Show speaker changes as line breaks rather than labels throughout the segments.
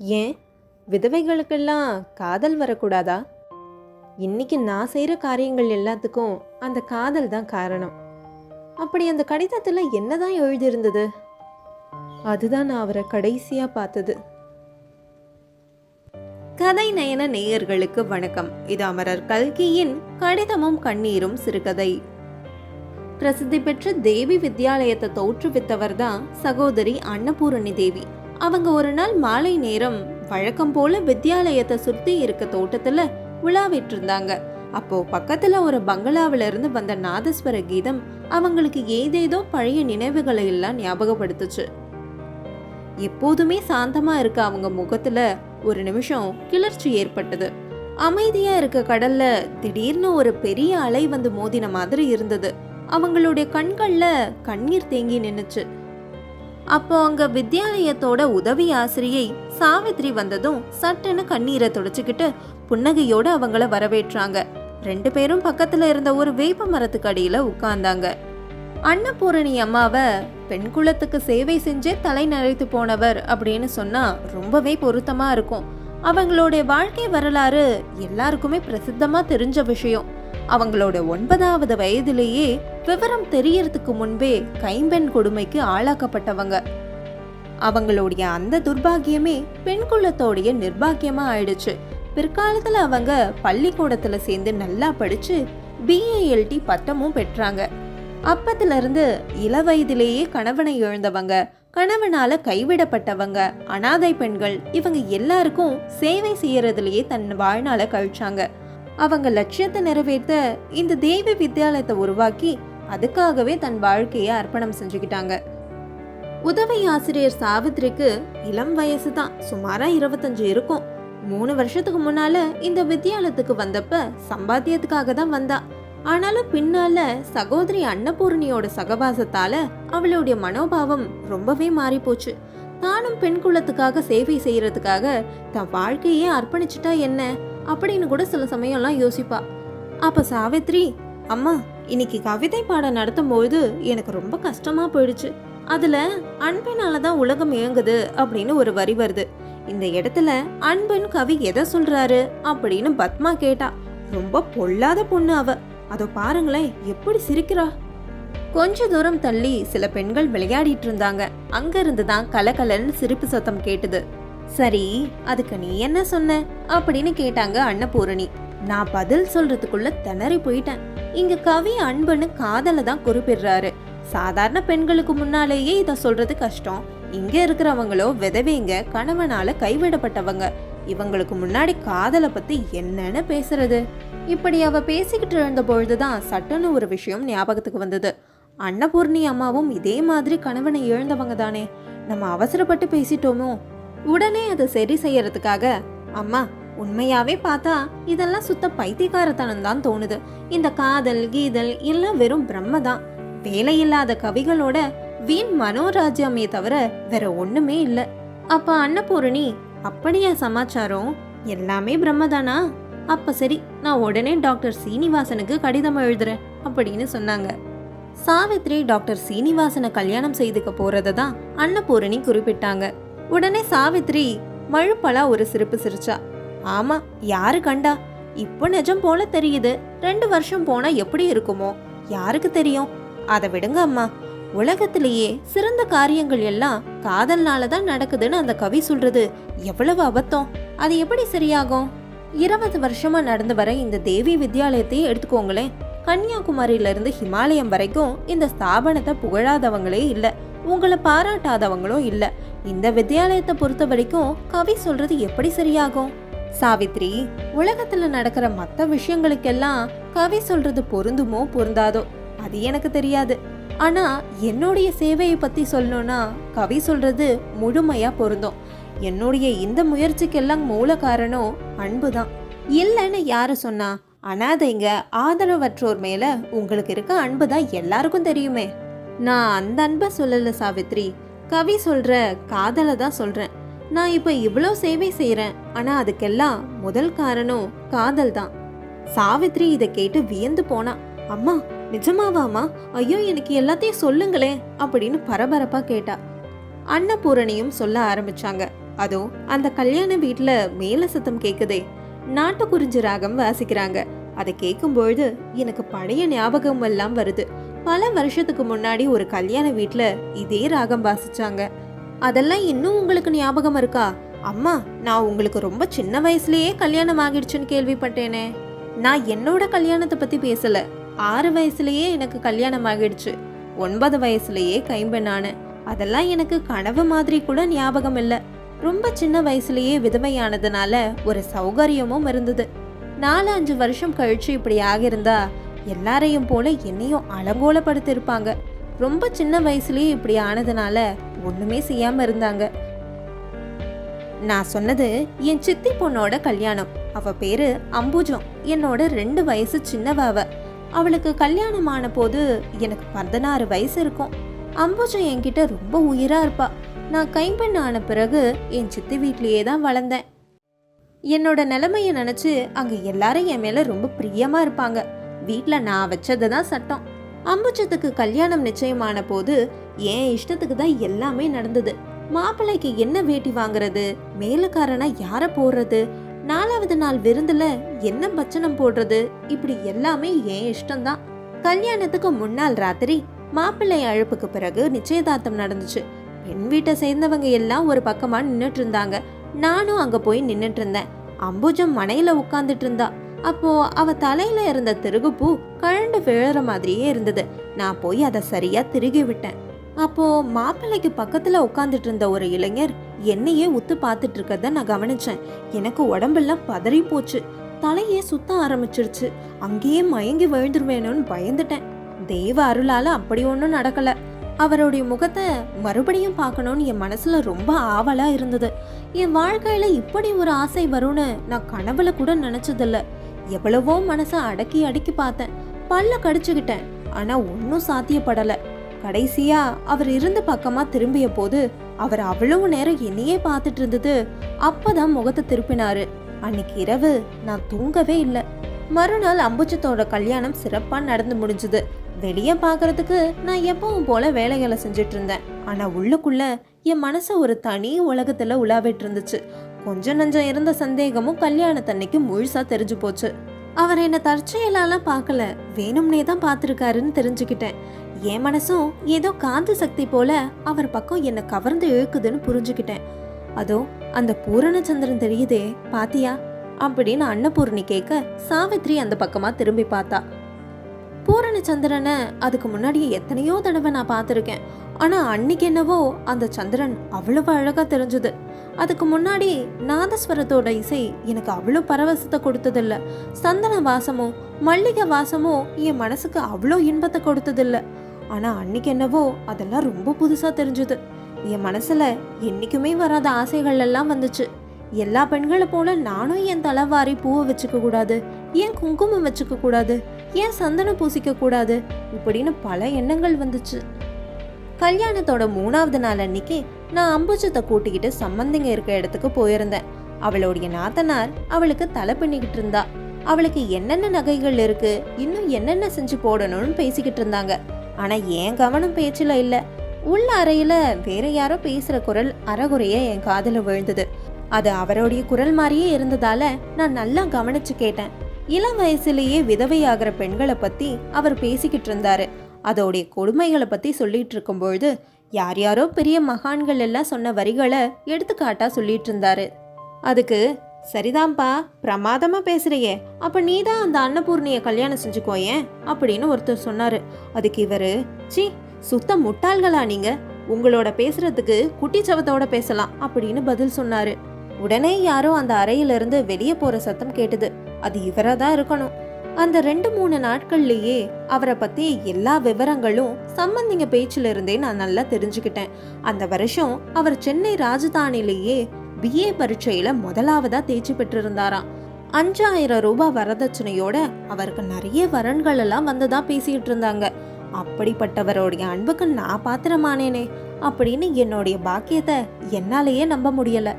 ஏன் விதவைகளுக்கெல்லாம் காதல் வரக்கூடாதா? இன்னைக்கு நான் செய்கிற காரியங்கள் எல்லாத்துக்கும் அந்த காதல் தான் காரணம். அப்படி அந்த கடிதத்தில் என்னதான் எழுதியிருந்தது? அதுதான் நான் அவரை கடைசியா பார்த்தது. கதை நயன நேயர்களுக்கு வணக்கம். இது அமரர் கல்கியின் கடிதமும் கண்ணீரும் சிறுகதை. பிரசித்தி பெற்ற தேவி வித்யாலயத்தை தோற்றுவித்தவர் தான் சகோதரி அன்னபூரணி தேவி. அவங்க ஒரு நாள் மாலை நேரம் வழக்கம் போல வித்யாலயத்தை சுற்றி இருக்க தோட்டத்துல உலாவிட்டு இருந்தாங்க. அப்போ பக்கத்துல ஒரு பங்களாவில இருந்து வந்த நாதஸ்வர கீதம் அவங்களுக்கு ஏதேதோ பழைய நினைவுகளை எல்லாம் ஞாபகப்படுத்துச்சு. எப்போதுமே சாந்தமா இருக்க அவங்க முகத்துல ஒரு நிமிஷம் கிளர்ச்சி ஏற்பட்டது. அமைதியா இருக்க கடல்ல திடீர்னு ஒரு பெரிய அலை வந்து மோதின மாதிரி இருந்தது. அவங்களுடைய கண்கள்ல கண்ணீர் தேங்கி நின்னுச்சு. அப்போ அங்க வித்யாலயத்தோட உதவி ஆசிரியை சாவித்ரி வந்ததும் சட்டுன்னு கண்ணீரை தொடச்சுக்கிட்டு புன்னகையோட அவங்கள வரவேற்றாங்க. 2 பேரும் பக்கத்துல இருந்த ஒரு வேப்ப மரத்துக்கு அடியில உட்கார்ந்தாங்க. அன்னபூரணி அம்மாவை பெண் குலத்துக்கு சேவை செஞ்சே தலை நரைத்து போனவர் அப்படின்னு சொன்னா ரொம்பவே பொருத்தமா இருக்கும். அவங்களுடைய வாழ்க்கை வரலாறு எல்லாருக்குமே பிரசித்தமா தெரிஞ்ச விஷயம். அவங்களோட 9வது வயதிலேயே விவரம் தெரியறதுக்கு முன்பே கைம்பெண் கொடுமைக்கு ஆளாக்கப்பட்டவங்க. அவங்களுடைய அந்த துர்பாகியமே பெண் குலத்தோடைய நிர்பாகியமா ஆயிடுச்சு. பிற்காலத்துல அவங்க பள்ளிக்கூடத்துல சேர்ந்து நல்லா படிச்சு BALT பட்டமும் பெற்றாங்க. அப்பத்துல இருந்து இள வயதிலேயே கணவனை இழந்தவங்க, கணவனால கைவிடப்பட்டவங்க, அனாதை பெண்கள், இவங்க எல்லாருக்கும் சேவை செய்யறதுலயே தன் வாழ்நாள கழிச்சாங்க. அவங்க லட்சியத்தை நிறைவேற்ற இந்த தேவி வித்யாலயத்தை உருவாக்கி அதுக்காகவே தன் வாழ்க்கையை அர்ப்பணம் செஞ்சுக்கிட்டாங்க. உதவி ஆசிரியர் சாவித்ரிக்கு இளம் வயசு தான், சுமாரா 25 இருக்கும். 3 வருஷத்துக்கு முன்னால இந்த வித்யாலயத்துக்கு வந்தப்ப சம்பாத்தியத்துக்காக தான் வந்தா. ஆனாலும் பின்னால சகோதரி அன்னபூர்ணியோட சகவாசத்தால அவளுடைய மனோபாவம் ரொம்பவே மாறி போச்சு. தானும் பெண் குலத்துக்காக சேவை செய்யறதுக்காக தன் வாழ்க்கையே அர்ப்பணிச்சுட்டா என்ன அப்படின்னு கூட சில சமயம்லாம் யோசிப்பா. அப்ப சாவித்ரி, அம்மா, இன்னைக்கு கவிதை பாடம் நடத்தும் போது எனக்கு ரொம்ப கஷ்டமா போயிடுச்சு. அதுல அன்பினாலதான் உலகம் இயங்குது அப்படின்னு ஒரு வரி வருது. இந்த இடத்துல அன்பின் கவி எதை சொல்றாரு அப்படின்னு பத்மா கேட்டா. ரொம்ப பொல்லாத பொண்ணு அவ. அதோ பாருங்களேன் எப்படி சிரிக்கிறா. கொஞ்ச தூரம் தள்ளி சில பெண்கள் விளையாடிட்டு இருந்தாங்க. அங்க இருந்துதான் கலகலன்னு சிரிப்பு சத்தம் கேட்டுது. சரி, அதுக்கு நீ என்ன சொன்ன அப்படின்னு கேட்டாங்க அன்னபூரணி. நான் பதில் சொல்றதுக்குள்ள திணறி போயிட்டேன். இங்க கவி அன்புன்னு காதல தான் குறிப்பிடுறாரு. சாதாரண பெண்களுக்கு முன்னாலேயே இத சொல்றது கஷ்டம். இங்க இருக்கிறவங்களோ விதவைங்க, கணவனால கைவிடப்பட்டவங்க. இவங்களுக்கு முன்னாடி காதலை பத்தி என்னன்னு பேசுறது? இப்படி அவ பேசிக்கிட்டு இருந்த பொழுதுதான் சட்டுன்னு ஒரு விஷயம் ஞாபகத்துக்கு வந்தது. அன்னபூர்ணி அம்மாவும் இதே மாதிரி கணவனை இழந்தவங்க தானே. நம்ம அவசரப்பட்டு பேசிட்டோமோ? உடனே அதை சரி செய்யறதுக்காக, அம்மா, உண்மையாவே பார்த்தா இதெல்லாம் சுத்த பைத்தியக்காரத்தனம் தான் தோணுது. இந்த காதல் கீதல் எல்லாம் வெறும் பிரம்ம தான். வேலையில்லாத கவிகளோட வீண் மனோராஜ்யமே தவிர வேற ஒண்ணுமே இல்ல. அப்ப அன்னபூரணி, அப்படியா சமாச்சாரம்? எல்லாமே பிரம்மதானா? அப்ப சரி, நான் உடனே டாக்டர் சீனிவாசனுக்கு கடிதம் எழுதுறேன் அப்படின்னு சொன்னாங்க. சாவித்ரி டாக்டர் சீனிவாசனை கல்யாணம் செய்துக்க போறதை தான் அன்னபூரணி குறிப்பிட்டாங்க. உடனே சாவித்ரி மழுப்பலா ஒரு சிரிப்பு சிரிச்சா. ஆமா, யாரு கண்டா? இப்போ நிஜம் போல தெரியுது. 2 வருஷம் போனா எப்படி இருக்குமோ யாருக்கு தெரியும். அதை விடுங்க அம்மா. உலகத்திலேயே சிறந்த காரியங்கள் எல்லாம் காதல்னாலதான் நடக்குதுன்னு அந்த கவி சொல்றது எவ்வளவு அபத்தம். அது எப்படி சரியாகும்? 20 வருஷமா நடந்து வர இந்த தேவி வித்யாலயத்தையே எடுத்துக்கோங்களேன். கன்னியாகுமரியில இருந்து ஹிமாலயம் வரைக்கும் இந்த ஸ்தாபனத்தை புகழாதவங்களே இல்ல, உங்களை பாராட்டாதவங்களும் இல்ல. இந்த வித்யாலயத்தை பொறுத்த வரைக்கும் கவி சொல்றது எப்படி சரியாகும்? சாவித்ரி, உலகத்துல நடக்கிற மற்ற விஷயங்களுக்கெல்லாம் கவி சொல்றது பொருந்துமோ பொருந்தாதோ அது எனக்கு தெரியாது. ஆனா என்னுடைய சேவையை பத்தி சொல்லணும்னா கவி சொல்றது முழுமையா பொருந்தும். என்னுடைய இந்த முயற்சிக்கெல்லாம் மூல காரணம் அன்புதான். இல்லைன்னு யாரு சொன்னா? அனாதைங்க, ஆதரவற்றோர் மேல உங்களுக்கு இருக்க அன்புதான் எல்லாருக்கும் தெரியுமே. நான் அந்த அன்பை சொல்லல சாவித்ரி, கவி சொல்ற காதலை தான் சொல்றேன். நான் இப்ப இவ்வளோ சேவை செய்யறேன், ஆனா அதுக்கெல்லாம் முதல் காரணம் காதல் தான். சாவித்ரி இதை கேட்டு வியந்து போனா. அம்மா, நிஜமாவாமா? ஐயோ, எனக்கு எல்லாத்தையும் சொல்லுங்களேன் அப்படின்னு பரபரப்பா கேட்டா. அன்னபூரணியும் சொல்ல ஆரம்பிச்சாங்க. அதோ அந்த கல்யாண வீட்டுல மேல சத்தம் கேக்குதே, நாட்டுக்குறிஞ்சி ராகம் வாசிக்கிறாங்க. அதை கேட்கும்பொழுது எனக்கு பழைய ஞாபகம் எல்லாம் வருது. பல வருஷத்துக்கு முன்னாடி ஒரு கல்யாண வீட்டுல இதே ராகம் வாசிச்சாங்க. அதெல்லாம் இன்னும் உங்களுக்கு ஞாபகம் இருக்கா? அம்மா, நான் உங்களுக்கு ரொம்ப சின்ன வயசுலயே கல்யாணம் ஆகிடுச்சுன்னு கேள்விப்பட்டேனே. நான் என்னோட கல்யாணத்தை பத்தி பேசல. 6 வயசுலயே எனக்கு கல்யாணம் ஆகிடுச்சு. 9 வயசுலயே கைம்பெண்ணான. அதெல்லாம் எனக்கு கனவு மாதிரி கூட ஞாபகம் இல்ல. ரொம்ப சின்ன வயசுலயே விதவையானதுனால ஒரு சௌகரியமும் இருந்தது. 4-5 வருஷம் கழிச்சு இப்படி ஆகியிருந்தா எல்லாரையும் போல என்னையும் அலங்கோலப்படுத்திருப்பாங்க. ரொம்ப சின்ன வயசுலயே இப்படி ஆனதுனால ஒண்ணுமே செய்யாம இருந்தாங்க. நான் சொன்னது என் சித்தி பொண்ணோட கல்யாணம். அவ பேரு அம்புஜம். என்னோட 2 வயசு சின்னவ. அவளுக்கு கல்யாணம் ஆன போது எனக்கு 16 வயசு இருக்கும். அம்புஜம் என்கிட்ட ரொம்ப உயிரா இருப்பா. நான் கைம்பெண் ஆன பிறகு என் சித்தி வீட்லயே தான் வளர்ந்தேன். என்னோட நிலைமைய நினைச்சு அங்க எல்லாரும் என் மேல ரொம்ப பிரியமா இருப்பாங்க. வீட்டுல நான் வச்சதுதான் சட்டம். அம்புஜத்துக்கு கல்யாணம் நிச்சயமான போது என் இஷ்டத்துக்கு தான் எல்லாமே நடந்தது. மாப்பிள்ளைக்கு என்ன வேட்டி வாங்குறது, மேலக்காரனா யார போடுறது, 4வது நாள் விருந்துல என்ன பட்சணம் போடுறது, இப்படி எல்லாமே என் இஷ்டம்தான். கல்யாணத்துக்கு முன்னாள் ராத்திரி மாப்பிள்ளை அழைப்புக்கு பிறகு நிச்சயதார்த்தம் நடந்துச்சு. பெண் வீட்டை சேர்ந்தவங்க எல்லாம் ஒரு பக்கமா நின்னுட்டு இருந்தாங்க. நானும் அங்க போய் நின்னுட்டு இருந்தேன். அம்புஜம் மனையில உட்கார்ந்துட்டு இருந்தா. அப்போ அவ தலையில இருந்த திருகுப்பூ கழண்டு விழற மாதிரியே இருந்தது. நான் போய் அதை சரியா திருகி விட்டேன். அப்போ மாப்பிள்ளைக்கு பக்கத்துல உட்கார்ந்துட்டு இருந்த ஒரு இளைஞர் என்னையே உத்து பார்த்துட்டு இருக்கத நான் கவனிச்சேன். எனக்கு உடம்பெல்லாம் பதறி போச்சு. தலையே சுத்த ஆரம்பிச்சிருச்சு. அங்கேயே மயங்கி விழுந்துருவேணும்னு பயந்துட்டேன். தெய்வ அருளால அப்படி ஒன்றும் நடக்கல. அவருடைய முகத்தை மறுபடியும் பார்க்கணும்னு என் மனசுல ரொம்ப ஆவலா இருந்தது. என் வாழ்க்கையில இப்படி ஒரு ஆசை வரும்னு நான் கனவுல கூட நினைச்சதில்ல. எவ்வளவோ மனசை அடக்கி அடக்கி பார்த்தேன். பல்ல கடிச்சுக்கிட்டேன். ஆனா ஒன்னும் சாத்தியப்படல. கடைசியா அவர் இருந்த பக்கமா திரும்பிய போது அவர் அவ்வளவு நேரம் என்னையே பார்த்துட்டு இருந்தது. அப்பதான் முகத்தை திருப்பினாரு. அன்னைக்கு இரவு நான் தூங்கவே இல்லை. மறுநாள் அம்புஜத்தோட கல்யாணம் சிறப்பா நடந்து முடிஞ்சது. வெளியே பாக்குறதுக்கு நான் எப்பவும் போல வேலைகளை செஞ்சுட்டு இருந்தேன். ஆனா உள்ளுக்குள்ள என் மனசு ஒரு தனி உலகத்துல உலாவிட்டு இருந்துச்சு. கொஞ்சம் நஞ்சம் இருந்த சந்தேகமும் கல்யாணத்தன்னைக்கு முழுசா தெரிஞ்சு போச்சு. அவர் என்ன தற்செயலாலாம் பார்க்கல, வேணும்னே தான் பார்த்துருக்காருன்னு தெரிஞ்சுக்கிட்டேன். என் மனசும் ஏதோ காந்த சக்தி போல அவர் பக்கம் என்ன கவர்ந்து இழுக்குதுன்னு புரிஞ்சுக்கிட்டேன். அதோ அந்த பூரணச்சந்திரன் தெரியுதே, பாத்தியா அப்படின்னு அன்னபூர்ணி கேட்க சாவித்ரி அந்த பக்கமா திரும்பி பார்த்தா. பூரணச்சந்திரனை அதுக்கு முன்னாடி எத்தனையோ தடவை நான் பார்த்துருக்கேன். ஆனா அன்னைக்கு என்னவோ அந்த சந்திரன் அவ்வளவு அழகா தெரிஞ்சது. அதுக்கு முன்னாடி நாதஸ்வரத்தோட இசை எனக்கு அவ்வளோ பரவசத்தை கொடுத்ததில்ல. சந்தன வாசமோ மல்லிகை வாசமோ என் மனசுக்கு அவ்வளோ இன்பத்தை கொடுத்ததில்ல. ஆனா அன்னைக்கு என்னவோ அதெல்லாம் ரொம்ப புதுசா தெரிஞ்சது. என் மனசுல என்னைக்குமே வராத ஆசைகள் எல்லாம் வந்துச்சு. எல்லா பெண்களை போல நானும் என் தலைவாரி பூவை வச்சுக்க கூடாது, ஏன் குங்குமம் வச்சுக்க கூடாது, ஏன் சந்தனம் பூசிக்க கூடாது, இப்படின்னு பல எண்ணங்கள் வந்துச்சு. கல்யாணத்தோட 3வது நாள் அன்னைக்கு நான் அம்புஜத்தை கூட்டிக்கிட்டு சம்பந்திங்க இருக்க இடத்துக்கு போயிருந்தேன். அவளுடைய நாத்தனார் அவளுக்கு தலை பண்ணிக்கிட்டு இருந்தா. அவளுக்கு என்னென்ன நகைகள் இருக்கு, இன்னும் என்னென்ன செஞ்சு போடணும்னு பேசிக்கிட்டு இருந்தாங்க. ஆனா என் கவனம் பேச்சுல இல்ல. உள்ள அறையில வேற யாரோ பேசுற குரல் அறகுறைய என் காதுல விழுந்தது. அது அவருடைய குரல் மாதிரியே இருந்ததால நான் நல்லா கவனிச்சு கேட்டேன். இளம் வயசுலேயே விதவையாகிற பெண்களை பத்தி அவர் பேசிக்கிட்டு இருந்தாரு. அதோடைய கொடுமைகளை பத்தி சொல்லிட்டு இருக்கும் பொழுது யார் யாரோ பெரிய மகான்கள் எல்லாம் சொன்ன வரிகளை எடுத்துக்காட்டா சொல்லிட்டு இருந்தாரு. அதுக்கு சரிதான்ப்பா, பிரமாதமா பேசுறியே, அப்ப நீதான் அந்த அன்னபூர்ணிய கல்யாணம் செஞ்சுக்கோயேன் அப்படின்னு ஒருத்தர் சொன்னாரு. அதுக்கு இவரு, சி சுத்த முட்டாள்களா நீங்க, உங்களோட பேசுறதுக்கு குட்டிச்சவத்தோட பேசலாம் அப்படின்னு பதில் சொன்னாரு. உடனே யாரோ அந்த அறையிலிருந்து வெளியே போற சத்தம் கேட்டது. அது இவரா தான் இருக்கணும். அந்த 2-3 நாட்கள்லயே அவரை பத்தி எல்லா விவரங்களும் சம்பந்திங்க பேச்சுல இருந்தே நான் நல்லா தெரிஞ்சுக்கிட்டேன். அந்த வருஷம் அவர் சென்னை ராஜதானிலேயே BA பரீட்சையில முதலாவதா தேர்ச்சி பெற்றிருந்தாராம். 5000 ரூபாய் வரதட்சணையோட அவருக்கு நிறைய வரன்கள் எல்லாம் வந்ததா பேசிட்டு இருந்தாங்க. அப்படிப்பட்டவருடைய அன்புக்கு நான் பாத்திரமானேனே அப்படின்னு என்னுடைய பாக்கியத்தை என்னாலேயே நம்ப முடியல.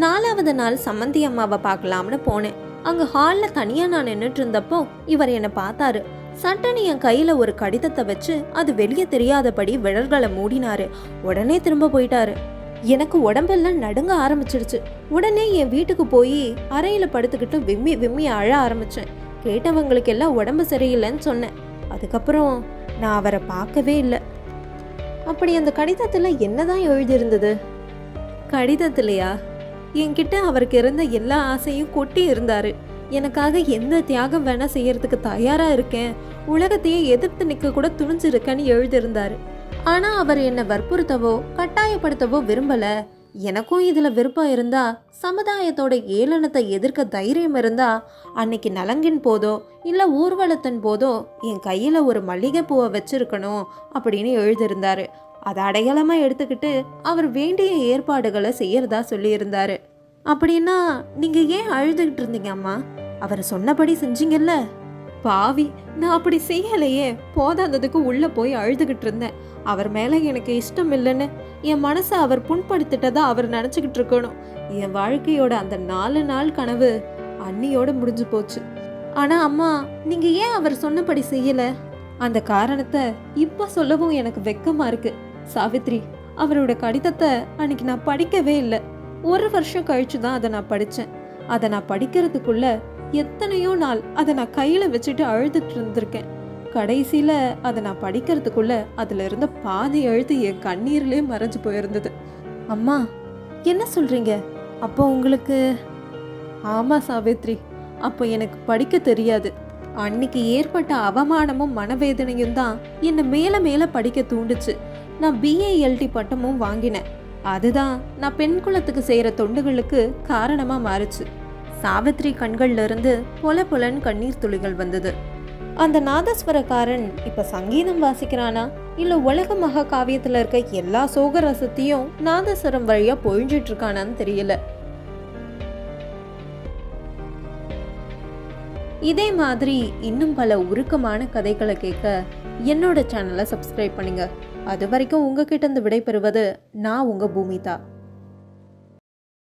4வது நாள் சம்மந்தி அம்மாவை பார்க்கலாம்னு போனேன். அங்க ஹால்ல தனியா நான் நின்னுட்டு இருந்தப்போ இவர் என்ன பார்த்தாரு. சட்டனி என் கையில ஒரு கடிதத்தை வச்சு அது வெளியே தெரியாதபடி விரல்களை மூடினாரு. உடனே திரும்ப போயிட்டாரு. எனக்கு உடம்பெல்லாம் நடுங்க ஆரம்பிச்சிடுச்சு. உடனே என் வீட்டுக்கு போய் அறையில படுத்துக்கிட்டு விம்மி விம்மி அழ ஆரம்பிச்சேன். கேட்டவங்களுக்கு எல்லாம் உடம்பு சரியில்லைன்னு சொன்னேன். அதுக்கப்புறம் நான் அவரை பார்க்கவே இல்லை. அப்படி அந்த கடிதத்துல என்னதான் எழுதியிருந்தது? கடிதத்திலையா? என்கிட்ட அவருக்கு இருந்த எல்லா ஆசையும் கொட்டி இருந்தாரு. எனக்காக எந்த தியாகம் வேணா செய்யறதுக்கு தயாரா இருக்கேன், உலகத்தையே எதிர்த்து நிக்க கூட துணிஞ்சிருக்கேன்னு எழுதியிருந்தாரு. ஆனா அவர் என்னை வற்புறுத்தவோ கட்டாயப்படுத்தவோ விரும்பல. எனக்கும் இதுல விருப்பம் இருந்தா, சமுதாயத்தோட ஏளனத்தை எதிர்க்க தைரியம் இருந்தா, அன்னைக்கு நலங்கின் போதோ இல்ல ஊர்வலத்தின் போதோ என் கையில ஒரு மல்லிகை பூவை வச்சிருக்கணும் அப்படின்னு எழுதியிருந்தாரு. அதை அடையாளமா எடுத்துக்கிட்டு அவர் வேண்டிய ஏற்பாடுகளை செய்யறதா சொல்லியிருந்தாரு. அப்படின்னா நீங்க ஏன் அழுதுகிட்டு இருந்தீங்க அம்மா? அவர் சொன்னபடி செஞ்சீங்கல்ல? பாவி, நான் அப்படி செய்யலையே. போதாததுக்கு உள்ள போய் அழுதுகிட்டு இருந்தேன். அவர் மேல எனக்கு இஷ்டம் இல்லைன்னு என் மனசை அவர் புண்படுத்திட்டதா அவர் நினைச்சுக்கிட்டு இருக்கணும். என் வாழ்க்கையோட அந்த 4 நாள் கனவு அன்னியோட முடிஞ்சு போச்சு. ஆனா அம்மா, நீங்க ஏன் அவர் சொன்னபடி செய்யல? அந்த காரணத்தை இப்ப சொல்லவும் எனக்கு வெக்கமா இருக்கு. சாவித்ரி, அவரோட கடிதத்தை அன்னைக்கு நான் படிக்கவே இல்லை. 1 வருஷம் கழிச்சு தான் அதை நான் படித்தேன். அதை நான் படிக்கிறதுக்குள்ள எத்தனையோ நாள் அதை நான் கையில் வச்சுட்டு அழுதுட்டு இருந்திருக்கேன். கடைசியில் அதை நான் படிக்கிறதுக்குள்ள அதில் இருந்த பாதி எழுத்து என் கண்ணீர்லேயே மறைஞ்சு போயிருந்தது. அம்மா, என்ன சொல்கிறீங்க? அப்போ உங்களுக்கு? ஆமாம் சாவித்ரி, அப்போ எனக்கு படிக்க தெரியாது. அன்னைக்கு ஏற்பட்ட அவமானமும் மனவேதனையும் தான் என்னை மேலே மேலே படிக்க தூண்டுச்சு. நான் BALT பட்டமும் வாங்கினேன். அதுதான் நான் பெண் குலத்துக்கு செய்கிற தொண்டுகளுக்கு காரணமாக மாறுச்சு. சாவித்ரி கண்கள்ல இருந்து பொல பொலன் கண்ணீர் துளிகள் வந்தது. அந்த நாதஸ்வரக்காரன் இப்ப சங்கீதம் வாசிக்கிறானா, இல்ல உலக மகா காவியத்துல இருக்க எல்லா சோக ரசத்தையும் நாதஸ்வரம் வழியா பொழிஞ்சிட்டு இருக்கானான்னு தெரியல. இதே மாதிரி இன்னும் பல உருக்கமான கதைகளை கேட்க என்னோட சேனலை சப்ஸ்கிரைப் பண்ணுங்க. அது வரைக்கும் உங்ககிட்ட இருந்து விடை பெறுவது நான் உங்க பூமிதா.